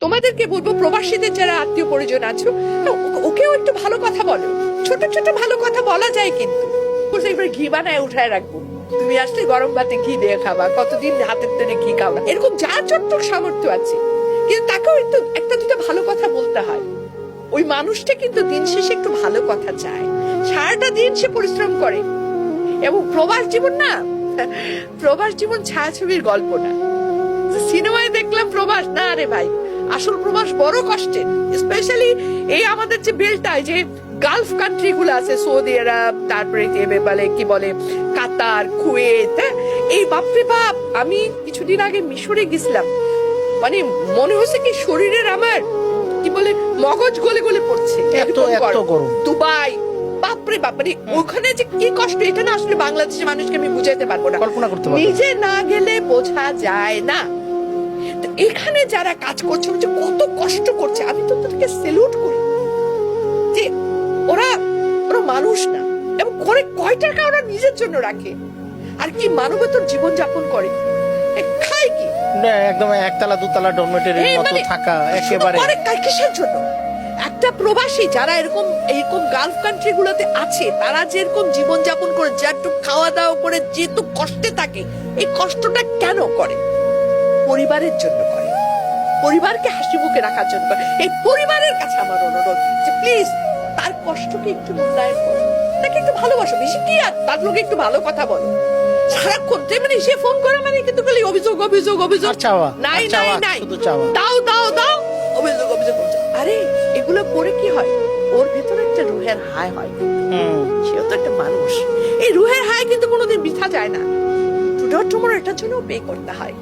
তোমাদেরকে বলবো, প্রবাসীদের যারা আত্মীয় পরিজন আছো, ওকেও একটু ভালো কথা বলো। ছোট ছোট ভালো কথা বলা যায়, কিন্তু এবার ঘি বানায় উঠায় রাখবো, তুমি আসলে গরম ভাতে ঘি দিয়ে খাবা, কতদিন হাতের তৈরি ঘি খাওয়া, এরকম যা চট্টক সামর্থ্য আছে, কিন্তু তাকেও একটু একটা দুটো ভালো কথা বলতে হয়। ওই মানুষটা কিন্তু দিন শেষে একটু ভালো কথা চায়, সারাটা দিন সে পরিশ্রম করে। এবং প্রবাস জীবন না, প্রবাস জীবন ছায়াছবির গল্প না, সিনেমায় দেখলাম প্রবাস না রে ভাই, আসল প্রবাস বড় কষ্টের। স্পেশালি এই আমাদের যে বেলটায় যে গালফ কান্ট্রি গুলো আছে, সৌদি আরব, তারপরে বলে কি বলে কাতার, কুয়েত, এই বাপরে বাপ। আমি কিছুদিন আগে মিশরে গেছিলাম, মানে মনে হচ্ছে কি শরীরের আমার কি বলে মগজ গলে গলে পড়ছে, দুবাই, বাপরে বাপ, মানে ওখানে যে কি কষ্ট, এটা না আসলে বাংলাদেশের মানুষকে আমি বুঝাইতে পারবো না, কল্পনা করতে পারবো না। নিজে না গেলে বোঝা যায় না। এখানে যারা কাজ করছে কত কষ্ট করছে, আমি তো তাদেরকে স্যালুট করি যে ওরা মানুষ না, এবং করে কয় টাকা ওরা নিজের জন্য রাখে, আর কি মানবতার জীবন যাপন করে, খায় কি একদম একতলা দুতলা ডরমেটরির মতো থাকা, একেবারে কিসের জন্য? একটা প্রবাসী যারা এরকম গালফ কান্ট্রি গুলোতে আছে, তারা যেরকম জীবন যাপন করে, যেটুকু খাওয়া দাওয়া করে, যেহেতু কষ্টে থাকে, এই কষ্টটা কেন করে? পরিবারের জন্য করে, পরিবারকে হাসি মুখে রাখার জন্য করে। এই পরিবারের কাছে আমার অনুরোধ যে প্লিজ তার কষ্টকে একটু মূল্যায়ন করো, তাকে একটু ভালোবাসো, বেশি কি আর তার লোকে একটু ভালো কথা বলো। সারাক্ষণ মানে সে ফোন করে মানে কিন্তু খালি অভিযোগ অভিযোগ অভিযোগ, নাই নাই নাই, দাও দাও দাও, অভিযোগ অভিযোগ। আরে এগুলো করে কি হয়, ওর ভেতরে একটা রুহের হায় হয়, সেও তো একটা মানুষ। এই রুহের হায় কিন্তু কোনোদিন বৃথা যায় না, টুডে টুমরো এটার জন্য পে করতে হয়।